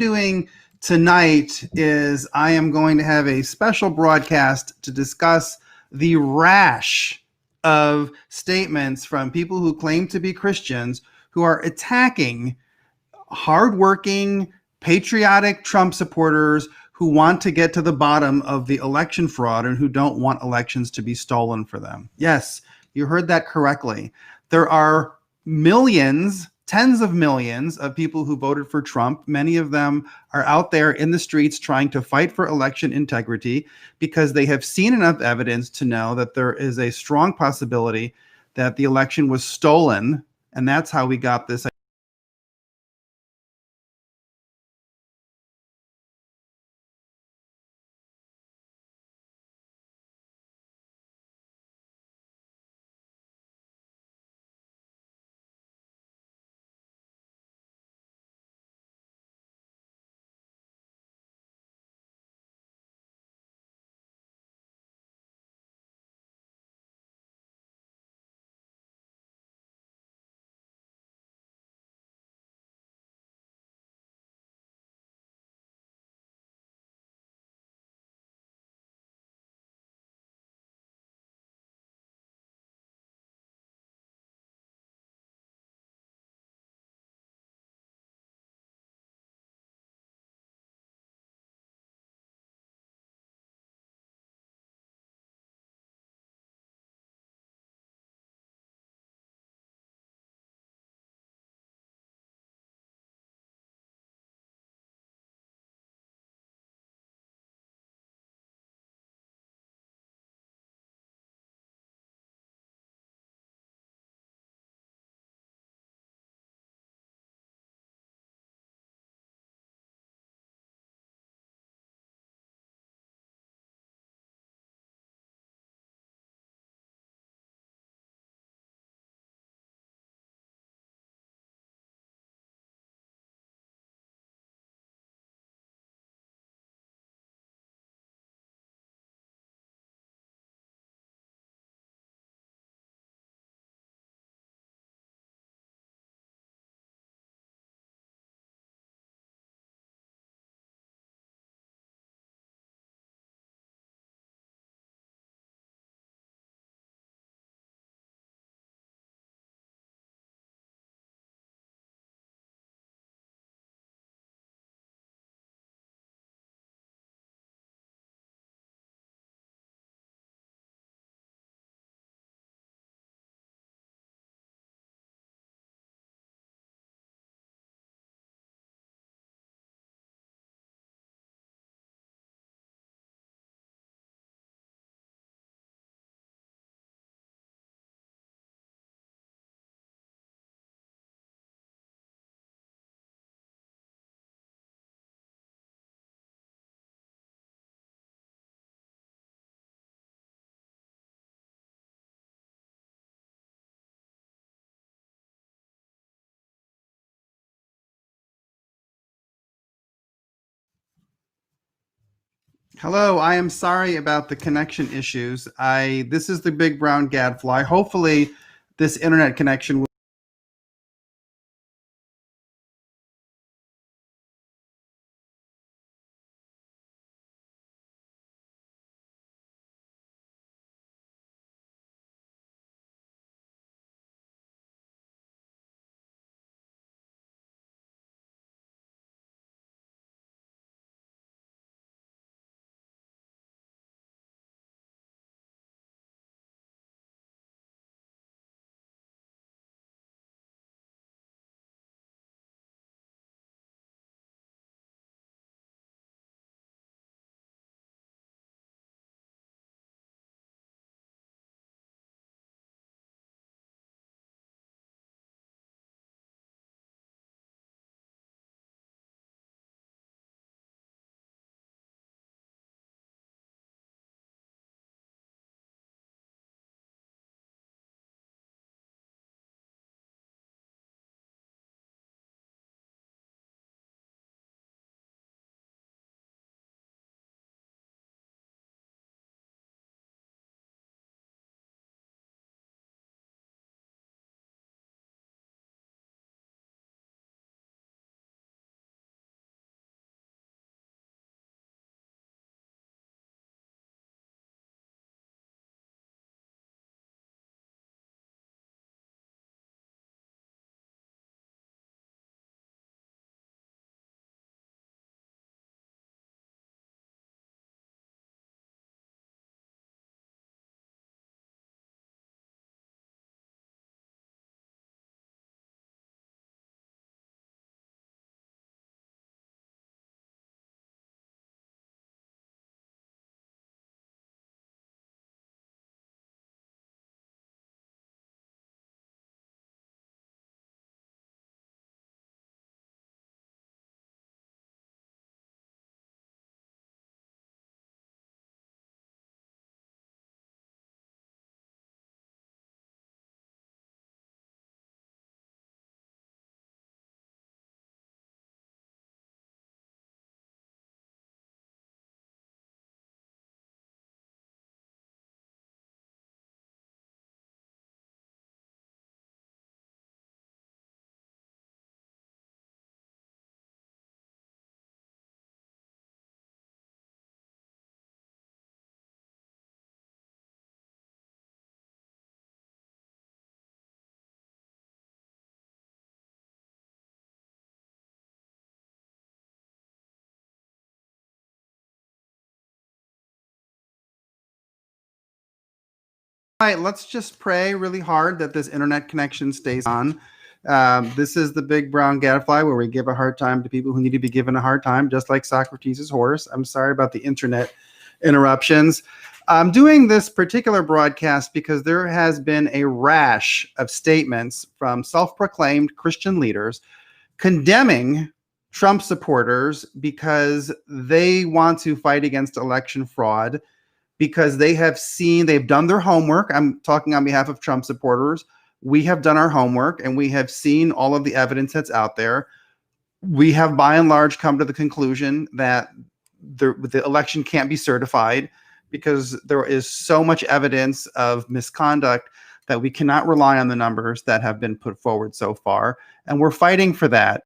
doing tonight is I am going to have a special broadcast to discuss the rash of statements from people who claim to be Christians who are attacking hardworking, patriotic Trump supporters who want to get to the bottom of the election fraud and who don't want elections to be stolen for them. Yes, you heard that correctly. There are millions, tens of millions of people who voted for Trump. Many of them are out there in the streets trying to fight for election integrity because they have seen enough evidence to know that there is a strong possibility that the election was stolen. And that's how we got this. Hello, I am sorry about the connection issues. This is the big brown gadfly. Hopefully this internet connection will All right, let's just pray really hard that this internet connection stays on. This is the Big Brown Gadfly, where we give a hard time to people who need to be given a hard time, just like Socrates' horse. I'm sorry about the internet interruptions. I'm doing this particular broadcast because there has been a rash of statements from self-proclaimed Christian leaders condemning Trump supporters because they want to fight against election fraud, because they've done their homework. I'm talking on behalf of Trump supporters. We have done our homework and we have seen all of the evidence that's out there. We have by and large come to the conclusion that the election can't be certified because there is so much evidence of misconduct that we cannot rely on the numbers that have been put forward so far. And we're fighting for that.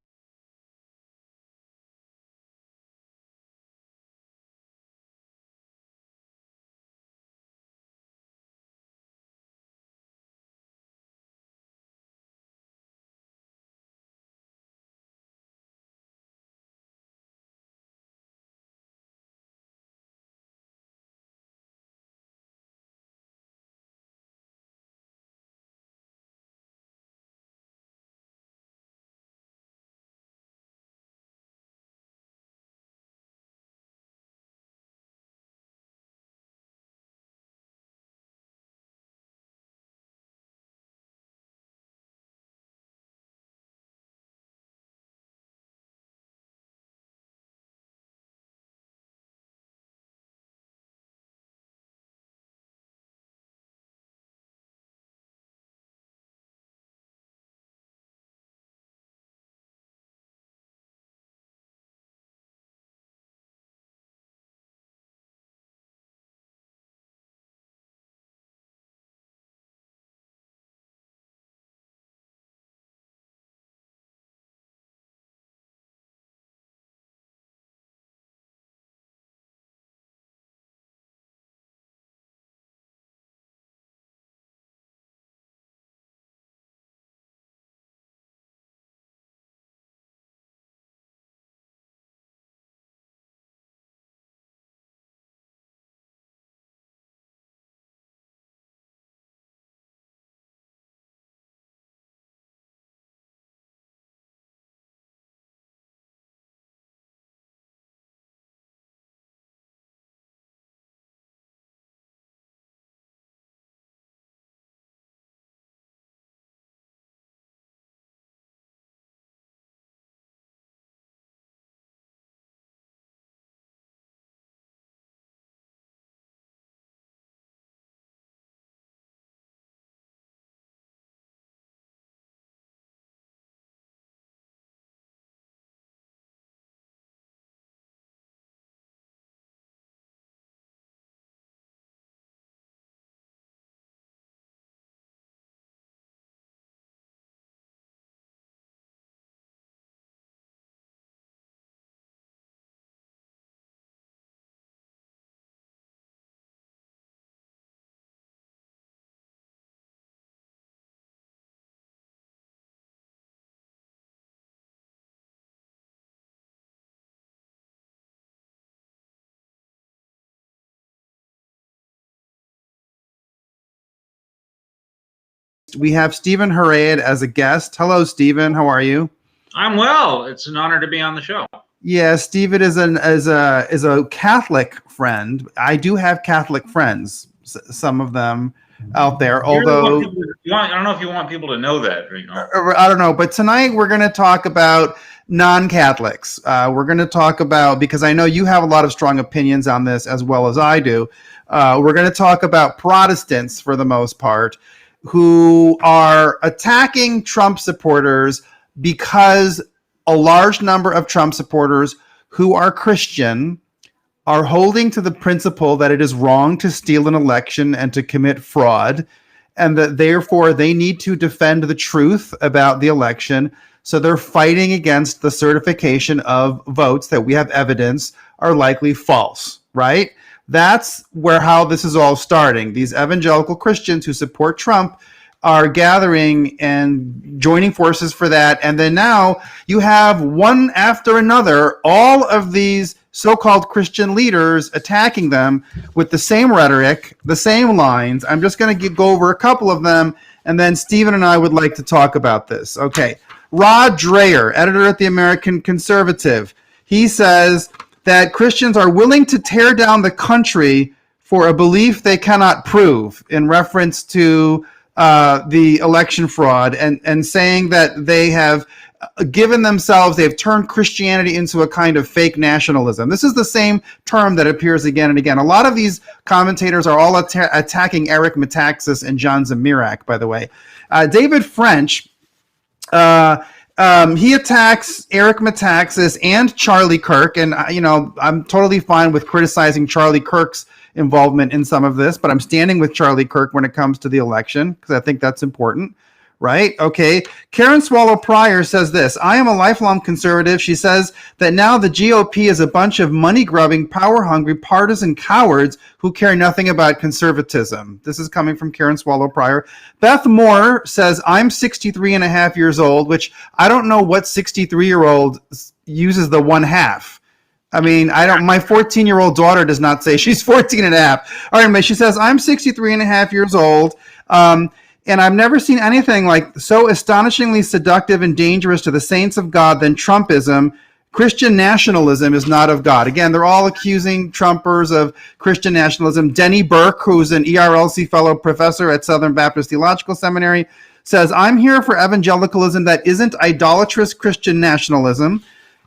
We have Stephen Herreid as a guest. Hello, Stephen. How are you? I'm well. It's an honor to be on the show. Yeah, Stephen is a Catholic friend. I do have Catholic friends, some of them out there. Although I don't know if you want people to know that. I don't know. But tonight we're going to talk about non-Catholics. We're going to talk about, because I know you have a lot of strong opinions on this as well as I do. We're going to talk about Protestants for the most part, who are attacking Trump supporters because a large number of Trump supporters who are Christian are holding to the principle that it is wrong to steal an election and to commit fraud, and that therefore they need to defend the truth about the election. So they're fighting against the certification of votes that we have evidence are likely false, right? That's how this is all starting. These evangelical Christians who support Trump are gathering and joining forces for that. And then now you have one after another, all of these so-called Christian leaders attacking them with the same rhetoric, the same lines. I'm just going to go over a couple of them, and then Stephen and I would like to talk about this. Okay. Rod Dreher, editor at the American Conservative, he says that Christians are willing to tear down the country for a belief they cannot prove, in reference to the election fraud, and saying that they have given themselves, they've turned Christianity into a kind of fake nationalism. This is the same term that appears again and again. A lot of these commentators are all attacking Eric Metaxas and John Zamirak, by the way. David French, he attacks Eric Metaxas and Charlie Kirk, and I'm totally fine with criticizing Charlie Kirk's involvement in some of this, but I'm standing with Charlie Kirk when it comes to the election because I think that's important, right? Okay. Karen Swallow Pryor says this: I am a lifelong conservative. She says that now the GOP is a bunch of money-grubbing, power-hungry, partisan cowards who care nothing about conservatism. This is coming from Karen Swallow Pryor. Beth Moore says, I'm 63 and a half years old, which I don't know what 63-year-old uses the 1/2. I mean, my 14-year-old daughter does not say she's 14 and a half. All right, she says, I'm 63 and a half years old, and I've never seen anything like so astonishingly seductive and dangerous to the saints of God than Trumpism. Christian nationalism is not of God. Again, they're all accusing Trumpers of Christian nationalism. Denny Burk, who's an ERLC fellow professor at Southern Baptist Theological Seminary, says, I'm here for evangelicalism that isn't idolatrous Christian nationalism.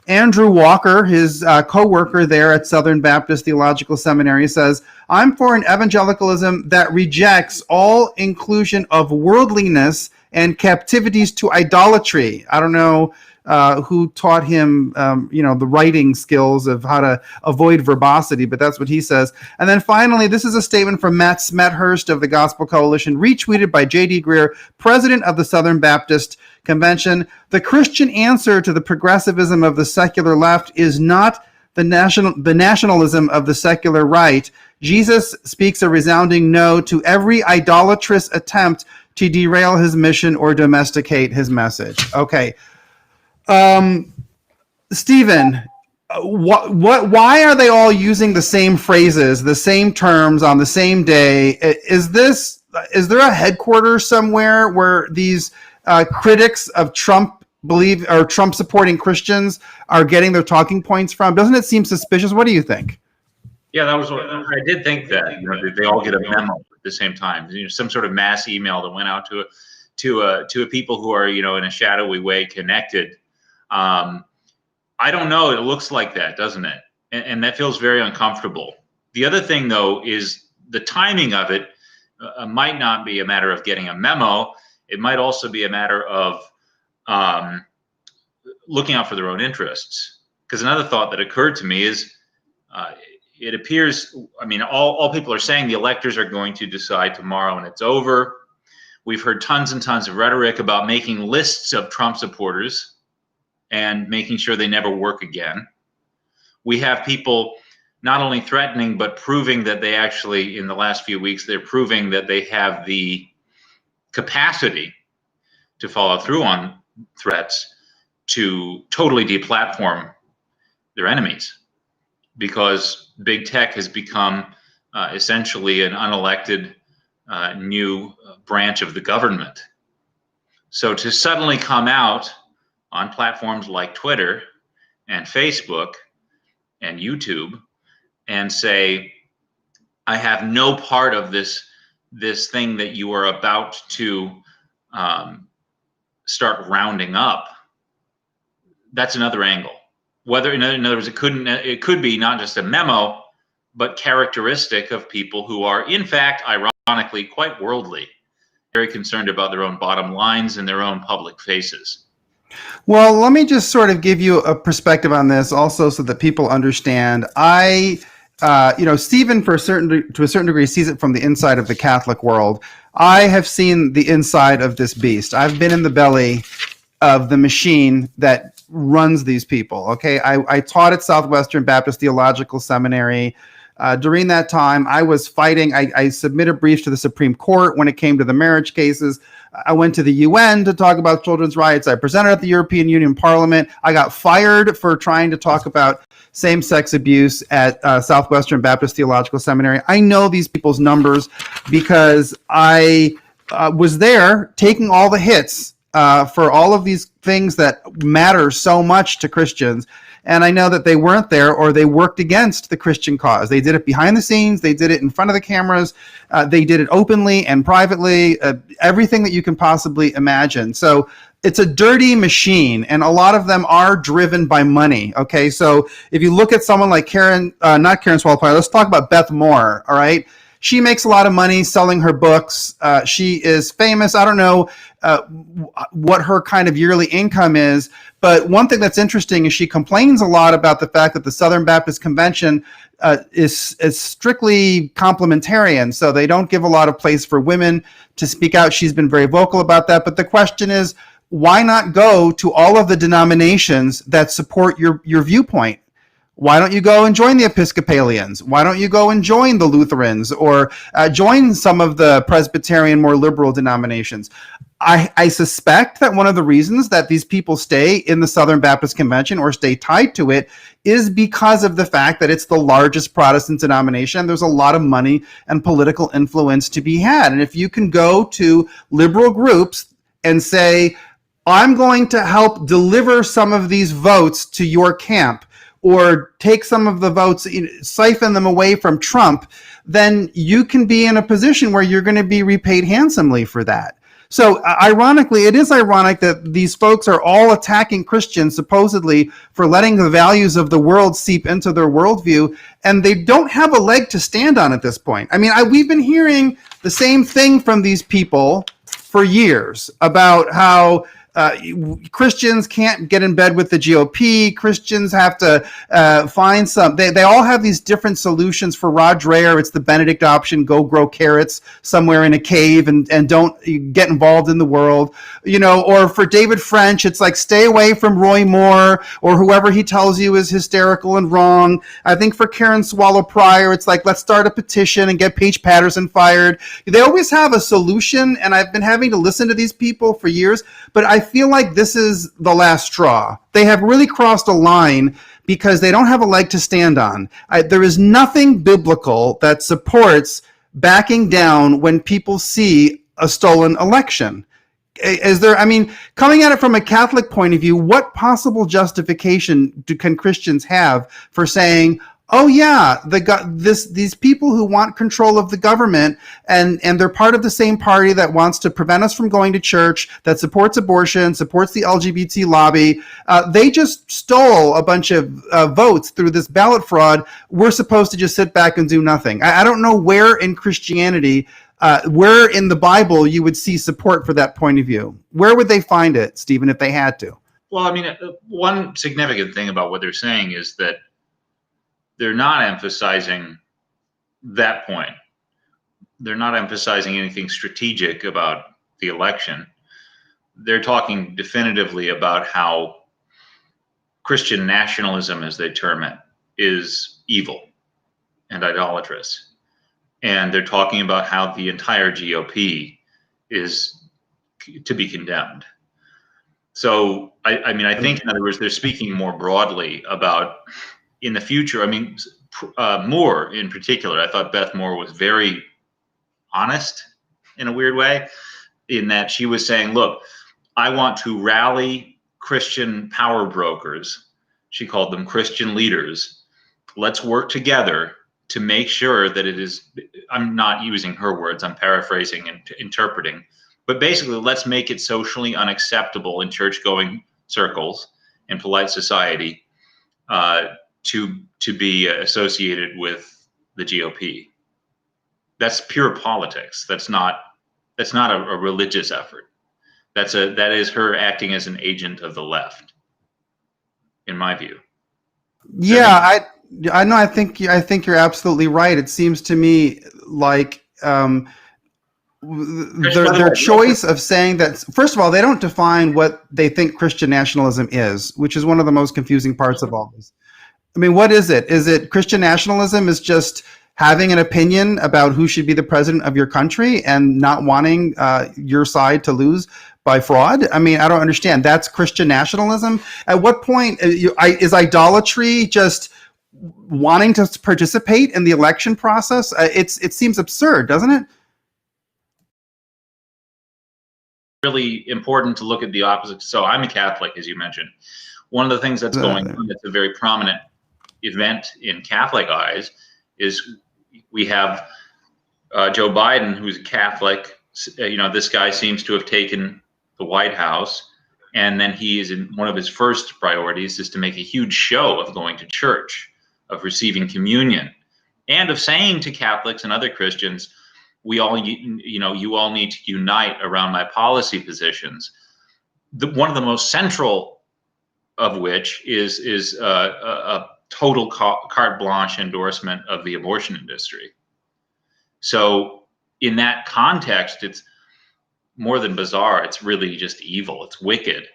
Andrew Walker, his co-worker there at Southern Baptist Theological Seminary, says, I'm for an evangelicalism that rejects all inclusion of worldliness and captivities to idolatry. I don't know who taught him, the writing skills of how to avoid verbosity, but that's what he says. And then finally, this is a statement from Matt Smethurst of the Gospel Coalition, retweeted by J.D. Greear, president of the Southern Baptist Convention. The Christian answer to the progressivism of the secular left is not the nationalism of the secular right. Jesus speaks a resounding no to every idolatrous attempt to derail his mission or domesticate his message. Okay. Stephen, why are they all using the same phrases, the same terms on the same day? Is there a headquarters somewhere where these critics of Trump Trump supporting Christians are getting their talking points from? Doesn't it seem suspicious? What do you think? Yeah, that was what I did think, that they all get a memo at the same time. Some sort of mass email that went out to people who are in a shadowy way connected. I don't know. It looks like that, doesn't it? And that feels very uncomfortable. The other thing, though, is the timing of it might not be a matter of getting a memo. It might also be a matter of looking out for their own interests. Because another thought that occurred to me is it appears, all people are saying the electors are going to decide tomorrow and it's over. We've heard tons and tons of rhetoric about making lists of Trump supporters and making sure they never work again. We have people not only threatening, but proving that they actually, in the last few weeks, they're proving that they have the capacity to follow through on threats to totally deplatform their enemies, because big tech has become essentially an unelected new branch of the government. So to suddenly come out on platforms like Twitter and Facebook and YouTube and say, I have no part of this thing that you are about to start rounding up, that's another angle. Whether, in other words, it could be not just a memo, but characteristic of people who are, in fact, ironically, quite worldly, very concerned about their own bottom lines and their own public faces. Well, let me just sort of give you a perspective on this also so that people understand. Stephen, to a certain degree, sees it from the inside of the Catholic world. I have seen the inside of this beast. I've been in the belly of the machine that runs these people. Okay, I taught at Southwestern Baptist Theological Seminary. During that time, I was fighting. I submitted briefs to the Supreme Court when it came to the marriage cases. I went to the UN to talk about children's rights. I presented at the European Union Parliament. I got fired for trying to talk about same-sex abuse at Southwestern Baptist Theological Seminary. I know these people's numbers because I was there taking all the hits for all of these things that matter so much to Christians. And I know that they weren't there, or they worked against the Christian cause. They did it behind the scenes. They did it in front of the cameras. They did it openly and privately, everything that you can possibly imagine. So it's a dirty machine, and a lot of them are driven by money. Okay, so if you look at someone like not Karen Swallow-Prior, let's talk about Beth Moore, all right? She makes a lot of money selling her books. She is famous. I don't know what her kind of yearly income is, but one thing that's interesting is she complains a lot about the fact that the Southern Baptist Convention is strictly complementarian, so they don't give a lot of place for women to speak out. She's been very vocal about that, but the question is, why not go to all of the denominations that support your viewpoint? Why don't you go and join the Episcopalians? Why don't you go and join the Lutherans, or join some of the Presbyterian, more liberal denominations? I suspect that one of the reasons that these people stay in the Southern Baptist Convention or stay tied to it is because of the fact that it's the largest Protestant denomination. There's a lot of money and political influence to be had. And if you can go to liberal groups and say, I'm going to help deliver some of these votes to your camp, or take some of the votes, siphon them away from Trump, then you can be in a position where you're going to be repaid handsomely for that. So ironically, it is ironic that these folks are all attacking Christians supposedly for letting the values of the world seep into their worldview, and they don't have a leg to stand on at this point. I mean, we've been hearing the same thing from these people for years about how Christians can't get in bed with the GOP. Christians have to find some. They all have these different solutions. For Rod Dreher, it's the Benedict option: go grow carrots somewhere in a cave and don't get involved in the world. Or for David French, it's like stay away from Roy Moore or whoever he tells you is hysterical and wrong. I think for Karen Swallow-Prior, it's like let's start a petition and get Paige Patterson fired. They always have a solution, and I've been having to listen to these people for years, but I feel like this is the last straw. They have really crossed a line because they don't have a leg to stand on. There is nothing biblical that supports backing down when people see a stolen election. Is there, coming at it from a Catholic point of view, what justification can Christians have for saying, oh yeah, these people who want control of the government and they're part of the same party that wants to prevent us from going to church, that supports abortion, supports the LGBT lobby, they just stole a bunch of votes through this ballot fraud. We're supposed to just sit back and do nothing. I don't know where in Christianity, where in the Bible you would see support for that point of view. Where would they find it, Stephen, if they had to? Well, one significant thing about what they're saying is that they're not emphasizing that point. They're not emphasizing anything strategic about the election. They're talking definitively about how Christian nationalism, as they term it, is evil and idolatrous. And they're talking about how the entire GOP is to be condemned. So, I think, in other words, they're speaking more broadly about in the future. Moore in particular, I thought Beth Moore was very honest in a weird way, in that she was saying, look, I want to rally Christian power brokers. She called them Christian leaders. Let's work together to make sure that it is, I'm not using her words, I'm paraphrasing and interpreting, but basically let's make it socially unacceptable in church-going circles and polite society to be associated with the GOP. That's pure politics. That's not a religious effort. That is her acting as an agent of the left, in my view. Yeah, I know. I think you're absolutely right. It seems to me like their choice of saying that, first of all, they don't define what they think Christian nationalism is, which is one of the most confusing parts of all this. What is it? Is it Christian nationalism is just having an opinion about who should be the president of your country and not wanting your side to lose by fraud? I mean, I don't understand. That's Christian nationalism. At what point is idolatry just wanting to participate in the election process? It seems absurd, doesn't it? Really important to look at the opposite. So I'm a Catholic, as you mentioned. One of the things that's going on that's a very prominent event in Catholic eyes is we have Joe Biden, who's a Catholic. This guy seems to have taken the White House, and then he is in one of his first priorities is to make a huge show of going to church, of receiving communion, and of saying to Catholics and other Christians, you all need to unite around my policy positions. One of the most central of which is a total carte blanche endorsement of the abortion industry. So in that context, it's more than bizarre. It's really just evil. It's wicked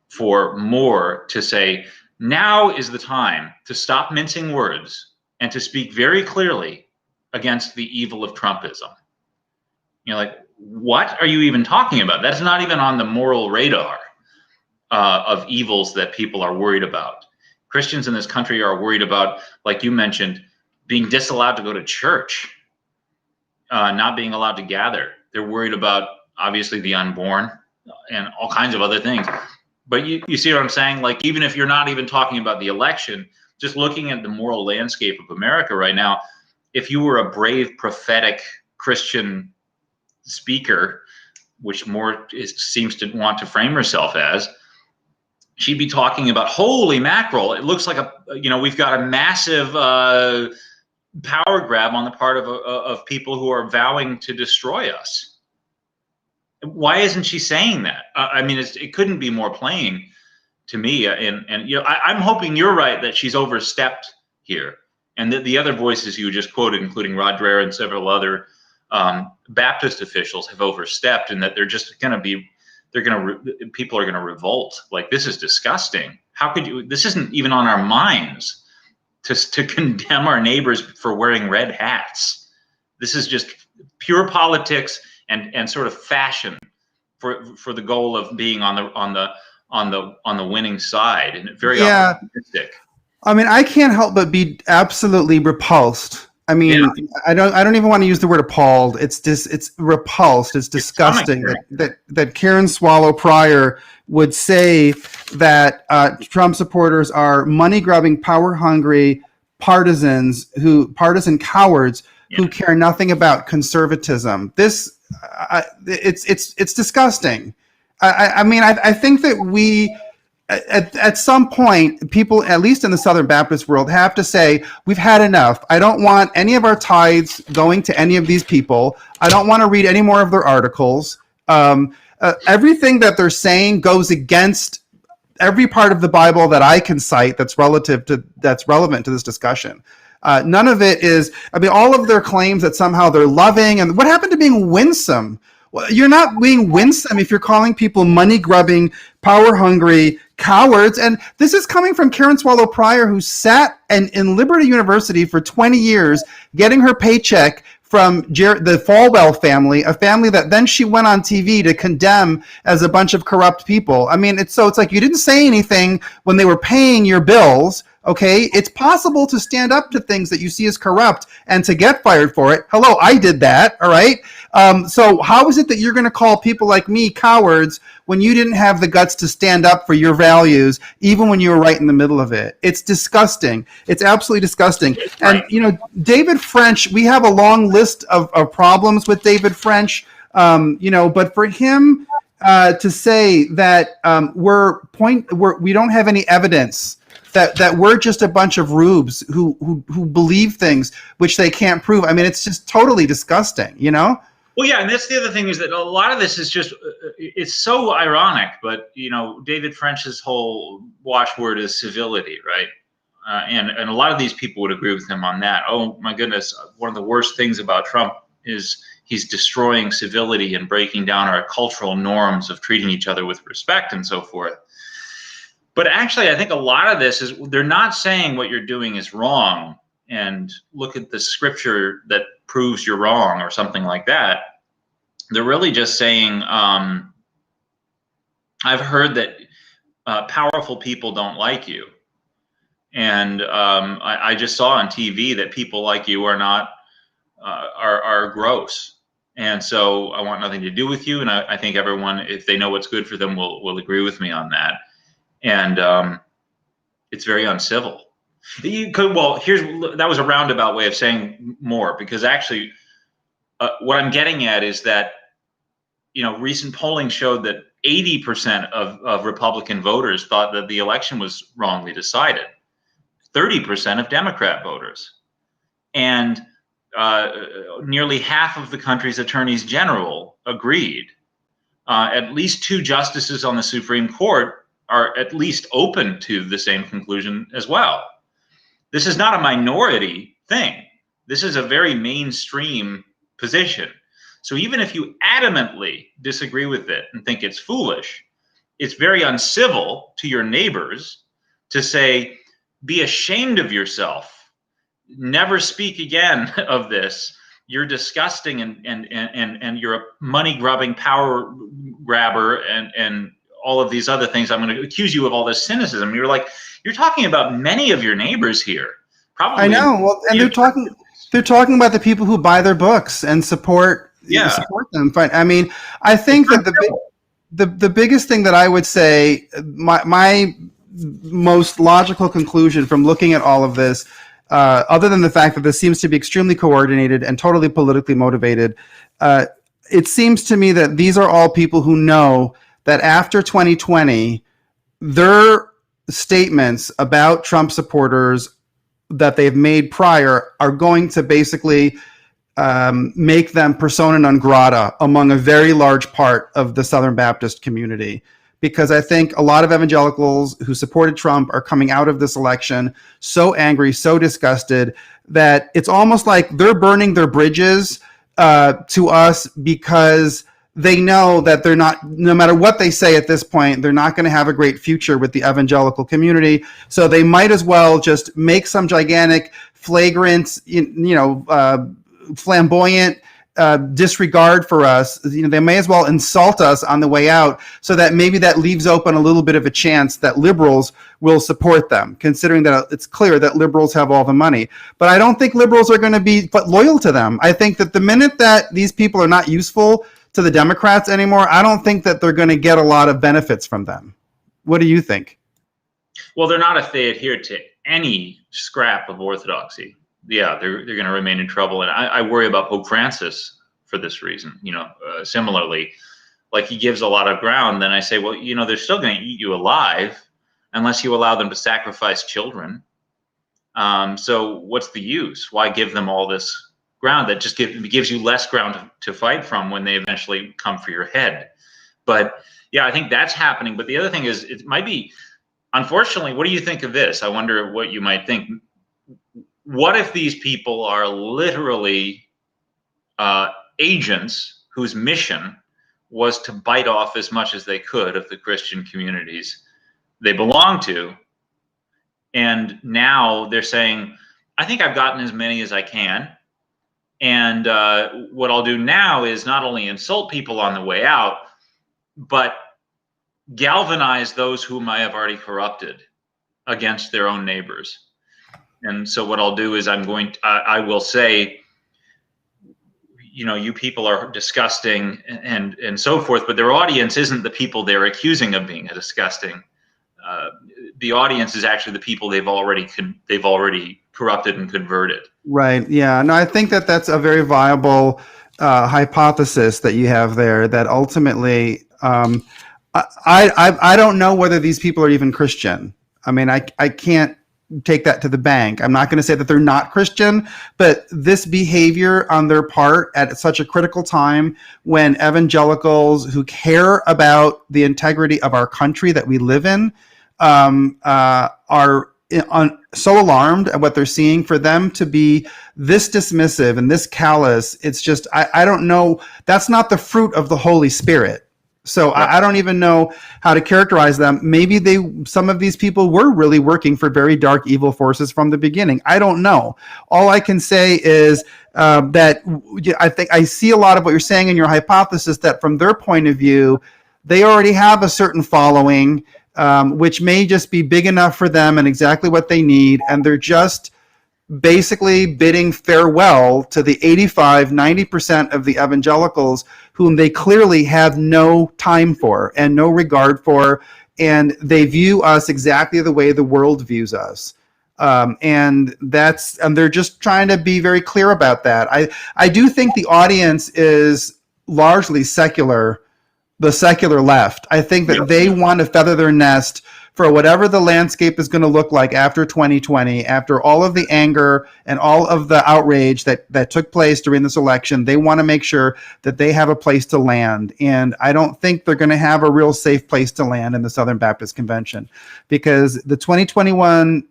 for Moore to say, now is the time to stop mincing words and to speak very clearly against the evil of Trumpism. You're like, what are you even talking about? That's not even on the moral radar of evils that people are worried about. Christians in this country are worried about, like you mentioned, being disallowed to go to church, not being allowed to gather. They're worried about, obviously, the unborn and all kinds of other things. But you see what I'm saying? Like, even if you're not even talking about the election, just looking at the moral landscape of America right now, if you were a brave, prophetic Christian speaker, which Moore seems to want to frame herself as, she'd be talking about, holy mackerel, it looks like we've got a massive power grab on the part of people who are vowing to destroy us. Why isn't she saying that? I mean, it couldn't be more plain to me. And I'm hoping you're right that she's overstepped here, and that the other voices you just quoted, including Rod Dreher and several other Baptist officials, have overstepped, and that they're just going to be, people are going to revolt. Like, this is disgusting. How could you? This isn't even on our minds to condemn our neighbors for wearing red hats. This is just pure politics and sort of fashion for the goal of being on the winning side, and very optimistic. I mean, I can't help but be absolutely repulsed. I mean, I don't even want to use the word appalled. It's repulsed. It's disgusting that Karen Swallow Pryor would say that Trump supporters are money-grubbing, power-hungry partisan cowards who care nothing about conservatism. It's disgusting. I mean, I think that we, at some point, people, at least in the Southern Baptist world, have to say, we've had enough. I don't want any of our tithes going to any of these people. I don't want to read any more of their articles. Everything that they're saying goes against every part of the Bible that I can cite that's relevant to this discussion. None of it is, I mean, all of their claims that somehow they're loving, and what happened to being winsome? Well, you're not being winsome if you're calling people money-grubbing, power-hungry cowards. And this is coming from Karen Swallow Pryor, who sat in Liberty University for 20 years getting her paycheck from the Falwell family, a family that then she went on TV to condemn as a bunch of corrupt people. I mean, it's like you didn't say anything when they were paying your bills. Okay, it's possible to stand up to things that you see as corrupt and to get fired for it. Hello, I did that. All right. So how is it that you're going to call people like me cowards when you didn't have the guts to stand up for your values, even when you were right in the middle of it? It's disgusting. It's absolutely disgusting. And, David French, we have a long list of problems with David French, but for him to say that we don't have any evidence that we're just a bunch of rubes who believe things which they can't prove. I mean, it's just totally disgusting, Well, yeah, and that's the other thing, is that a lot of this is just, it's so ironic, but, David French's whole watchword is civility, right? And a lot of these people would agree with him on that. Oh, my goodness, one of the worst things about Trump is he's destroying civility and breaking down our cultural norms of treating each other with respect and so forth. But actually, I think a lot of this is, they're not saying what you're doing is wrong. and look at the scripture that proves you're wrong or something like that. They're really just saying, I've heard that powerful people don't like you. And I just saw on TV that people like you are not, are gross. And so I want nothing to do with you. And I think everyone, if they know what's good for them, will agree with me on that. And it's very uncivil. You could, well, that was a roundabout way of saying more, because actually what I'm getting at is that, recent polling showed that 80% of Republican voters thought that the election was wrongly decided. 30% of Democrat voters. And nearly half of the country's attorneys general agreed. At least 2 justices on the Supreme Court are at least open to the same conclusion as well. This is not a minority thing. This is a very mainstream position. So even if you adamantly disagree with it and think it's foolish, it's very uncivil to your neighbors to say, be ashamed of yourself. Never speak again of this. You're disgusting and you're a money-grubbing power grabber and all of these other things. I'm going to accuse you of all this cynicism. You're talking about many of your neighbors here. Probably. I know. Well, and they're talking about the people who buy their books and support them. I mean, I think that the biggest thing that I would say, my most logical conclusion from looking at all of this, other than the fact that this seems to be extremely coordinated and totally politically motivated, it seems to me that these are all people who know that after 2020, their statements about Trump supporters that they've made prior are going to basically make them persona non grata among a very large part of the Southern Baptist community. Because I think a lot of evangelicals who supported Trump are coming out of this election so angry, so disgusted, that it's almost like they're burning their bridges to us, because they know that they're not, no matter what they say at this point, they're not going to have a great future with the evangelical community. So they might as well just make some gigantic, flagrant, flamboyant disregard for us. They may as well insult us on the way out, so that maybe that leaves open a little bit of a chance that liberals will support them, considering that it's clear that liberals have all the money. But I don't think liberals are going to be loyal to them. I think that the minute that these people are not useful to the Democrats anymore, I don't think that they're going to get a lot of benefits from them. What do you think? Well, they're not if they adhere to any scrap of orthodoxy. Yeah, they're going to remain in trouble. And I worry about Pope Francis for this reason. Similarly, like he gives a lot of ground, then I say, well, they're still going to eat you alive unless you allow them to sacrifice children. So what's the use? Why give them all this ground that just gives you less ground to fight from when they eventually come for your head? But yeah, I think that's happening. But the other thing is, it might be, unfortunately, what do you think of this? I wonder what you might think. What if these people are literally agents whose mission was to bite off as much as they could of the Christian communities they belong to, and now they're saying, I think I've gotten as many as I can, and what I'll do now is not only insult people on the way out, but galvanize those whom I have already corrupted against their own neighbors. And so what I'll do is I will say, you people are disgusting and so forth, but their audience isn't the people they're accusing of being disgusting. The audience is actually the people they've already corrupted and converted. Right. Yeah. No, I think that that's a very viable hypothesis that you have there, that ultimately, I don't know whether these people are even Christian. I mean, I can't take that to the bank. I'm not going to say that they're not Christian, but this behavior on their part at such a critical time when evangelicals who care about the integrity of our country that we live in are so alarmed at what they're seeing, for them to be this dismissive and this callous. It's just, I don't know. That's not the fruit of the Holy Spirit. So Right. I don't even know how to characterize them. Maybe some of these people were really working for very dark, evil forces from the beginning. I don't know. All I can say is that I think I see a lot of what you're saying in your hypothesis, that from their point of view, they already have a certain following, which may just be big enough for them and exactly what they need. And they're just basically bidding farewell to the 85-90% of the evangelicals whom they clearly have no time for and no regard for, and they view us exactly the way the world views us. And they're just trying to be very clear about that. I do think the audience is largely secular, the secular left. I think that they want to feather their nest for whatever the landscape is going to look like after 2020, after all of the anger and all of the outrage that took place during this election. They want to make sure that they have a place to land. And I don't think they're going to have a real safe place to land in the Southern Baptist Convention, because the 2021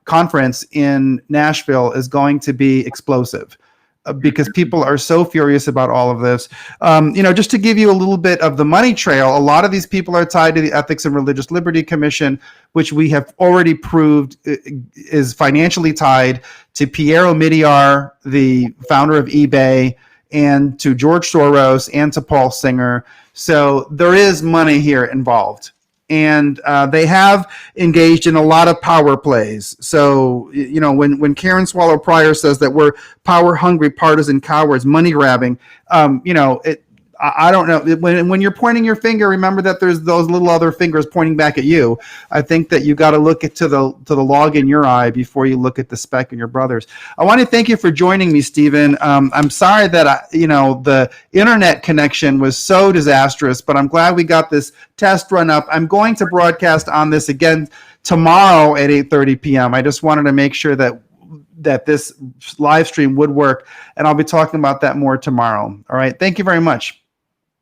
conference in Nashville is going to be explosive. Because people are so furious about all of this. Just to give you a little bit of the money trail, a lot of these people are tied to the Ethics and Religious Liberty Commission, which we have already proved is financially tied to Pierre Omidyar, the founder of eBay, and to George Soros and to Paul Singer. So there is money here involved. And they have engaged in a lot of power plays. So, when Karen Swallow Pryor says that we're power hungry, partisan cowards, money grabbing, I don't know. When you're pointing your finger, remember that there's those little other fingers pointing back at you. I think that you got to look to the log in your eye before you look at the speck in your brother's. I want to thank you for joining me, Stephen. I'm sorry that the internet connection was so disastrous, but I'm glad we got this test run up. I'm going to broadcast on this again tomorrow at 8:30 p.m. I just wanted to make sure that this live stream would work, and I'll be talking about that more tomorrow. All right. Thank you very much.